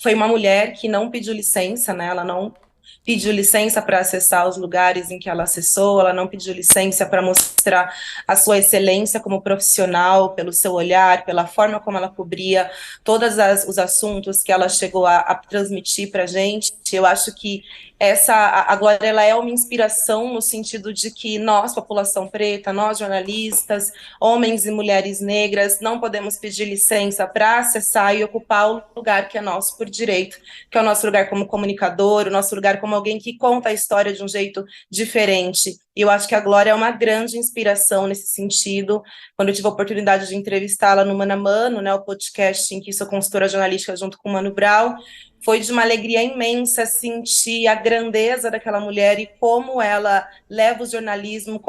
foi uma mulher que não pediu licença, né? Ela não pediu licença para acessar os lugares em que ela acessou, ela não pediu licença para mostrar a sua excelência como profissional, pelo seu olhar, pela forma como ela cobria todos os assuntos que ela chegou a transmitir para a gente. Eu acho que a Glória ela é uma inspiração no sentido de que nós, população preta, nós jornalistas, homens e mulheres negras, não podemos pedir licença para acessar e ocupar o lugar que é nosso por direito, que é o nosso lugar como comunicador, o nosso lugar como alguém que conta a história de um jeito diferente. E eu acho que a Glória é uma grande inspiração nesse sentido. Quando eu tive a oportunidade de entrevistá-la no Mano a Mano, né, o podcast em que sou consultora jornalística junto com o Mano Brown, foi de uma alegria imensa sentir a grandeza daquela mulher e como ela leva o jornalismo,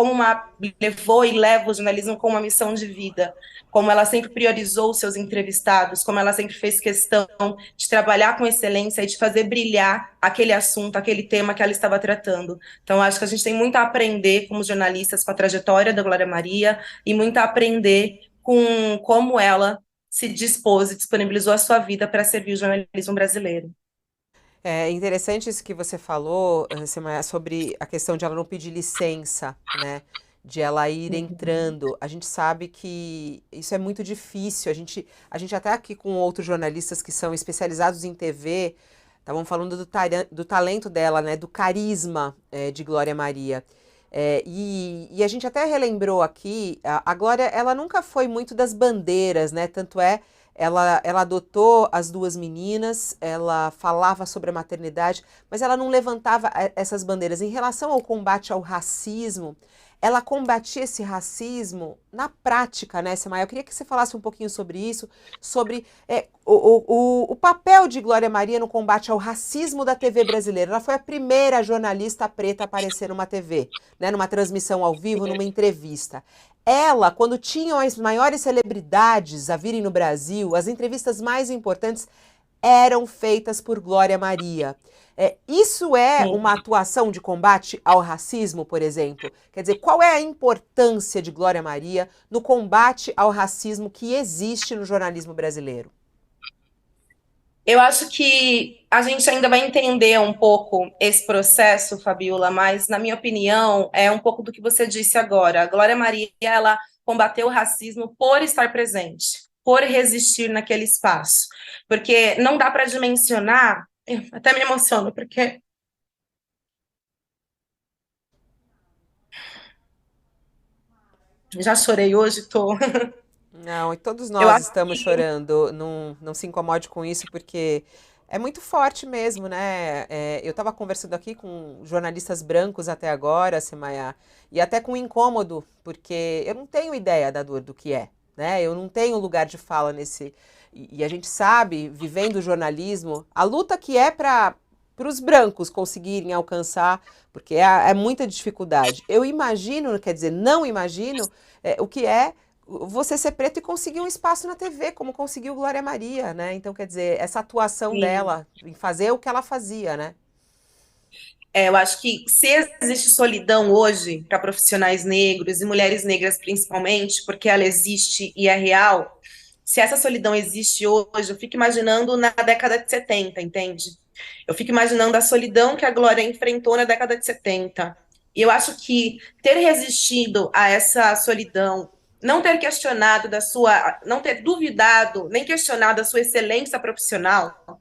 levou e leva o jornalismo como uma missão de vida, como ela sempre priorizou os seus entrevistados, como ela sempre fez questão de trabalhar com excelência e de fazer brilhar aquele assunto, aquele tema que ela estava tratando. Então, acho que a gente tem muito a aprender como jornalistas com a trajetória da Glória Maria e muito a aprender com como ela se dispôs e disponibilizou a sua vida para servir o jornalismo brasileiro. É interessante isso que você falou, Semaia, sobre a questão de ela não pedir licença, né? De ela ir Uhum. entrando. A gente sabe que isso é muito difícil. A gente até aqui com outros jornalistas que são especializados em TV, estavam falando do talento dela, né? Do carisma, de Glória Maria. E a gente até relembrou aqui, a Glória, ela nunca foi muito das bandeiras, né? Tanto é ela adotou as duas meninas, ela falava sobre a maternidade, mas ela não levantava essas bandeiras. Em relação ao combate ao racismo, ela combatia esse racismo na prática, né, Semaia? Eu queria que você falasse um pouquinho sobre isso, sobre o papel de Glória Maria no combate ao racismo da TV brasileira. Ela foi a primeira jornalista preta a aparecer numa TV, né, numa transmissão ao vivo, numa entrevista. Ela, quando tinham as maiores celebridades a virem no Brasil, as entrevistas mais importantes eram feitas por Glória Maria. Isso é Sim. uma atuação de combate ao racismo, por exemplo? Quer dizer, qual é a importância de Glória Maria no combate ao racismo que existe no jornalismo brasileiro? Eu acho que a gente ainda vai entender um pouco esse processo, Fabiola, mas, na minha opinião, é um pouco do que você disse agora. A Glória Maria, ela combateu o racismo por estar presente, por resistir naquele espaço. Porque não dá para dimensionar, eu até me emociono, porque já chorei hoje, tô. Não, e todos Eu nós acho estamos que chorando. Não, não se incomode com isso, porque é muito forte mesmo, né? Eu estava conversando aqui com jornalistas brancos até agora, Semaia, e até com incômodo, porque eu não tenho ideia da dor do que é, né? Eu não tenho lugar de fala nesse. E a gente sabe, vivendo o jornalismo, a luta que é para os brancos conseguirem alcançar, porque é muita dificuldade. Eu imagino, quer dizer, não imagino o que é você ser preto e conseguir um espaço na TV, como conseguiu Glória Maria, né? Então, quer dizer, essa atuação sim. dela em fazer o que ela fazia, né? Eu acho que se existe solidão hoje para profissionais negros e mulheres negras principalmente, porque ela existe e é real, se essa solidão existe hoje, eu fico imaginando na década de 70, entende? Eu fico imaginando a solidão que a Glória enfrentou na década de 70. E eu acho que ter resistido a essa solidão, não ter questionado não ter duvidado, nem questionado a sua excelência profissional,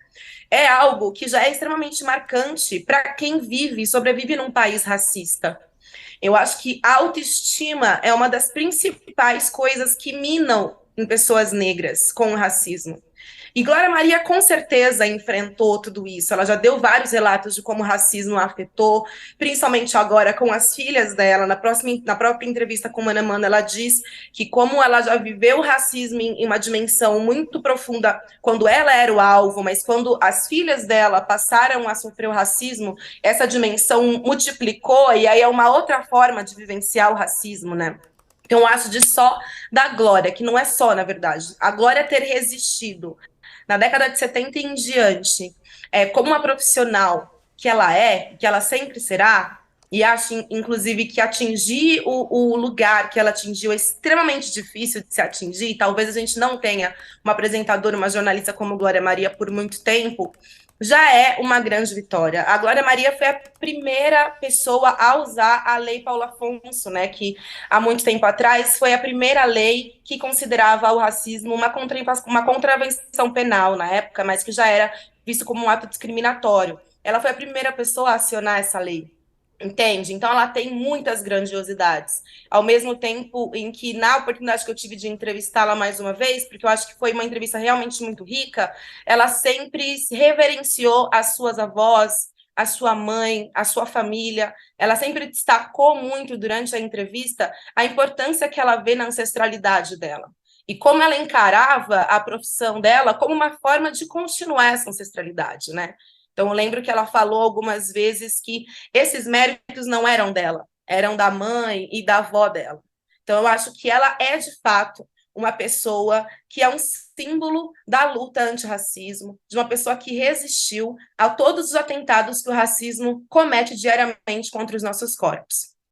é algo que já é extremamente marcante para quem vive e sobrevive num país racista. Eu acho que a autoestima é uma das principais coisas que minam em pessoas negras com o racismo. E Glória Maria com certeza enfrentou tudo isso. Ela já deu vários relatos de como o racismo a afetou, principalmente agora com as filhas dela. Na própria entrevista com Mana Mana, ela diz que como ela já viveu o racismo em uma dimensão muito profunda quando ela era o alvo, mas quando as filhas dela passaram a sofrer o racismo, essa dimensão multiplicou e aí é uma outra forma de vivenciar o racismo, né? Então, eu acho de só da Glória, que não é só, na verdade, a Glória ter resistido na década de 70 em diante, como uma profissional que ela é, que ela sempre será, E acho, inclusive, que atingir o lugar que ela atingiu é extremamente difícil de se atingir. Talvez a gente não tenha uma apresentadora, uma jornalista como Glória Maria por muito tempo, já é uma grande vitória. A Glória Maria foi a primeira pessoa a usar a Lei Paulo Afonso, né, que há muito tempo atrás foi a primeira lei que considerava o racismo uma contravenção penal na época, mas que já era visto como um ato discriminatório. Ela foi a primeira pessoa a acionar essa lei. Entende? Então, ela tem muitas grandiosidades. Ao mesmo tempo em que, na oportunidade que eu tive de entrevistá-la mais uma vez, porque eu acho que foi uma entrevista realmente muito rica, ela sempre reverenciou as suas avós, a sua mãe, a sua família. Ela sempre destacou muito durante a entrevista a importância que ela vê na ancestralidade dela. E como ela encarava a profissão dela como uma forma de continuar essa ancestralidade, né? Então, eu lembro que ela falou algumas vezes que esses méritos não eram dela, eram da mãe e da avó dela. Então, eu acho que ela é, de fato, uma pessoa que é um símbolo da luta antirracismo, de uma pessoa que resistiu a todos os atentados que o racismo comete diariamente contra os nossos corpos.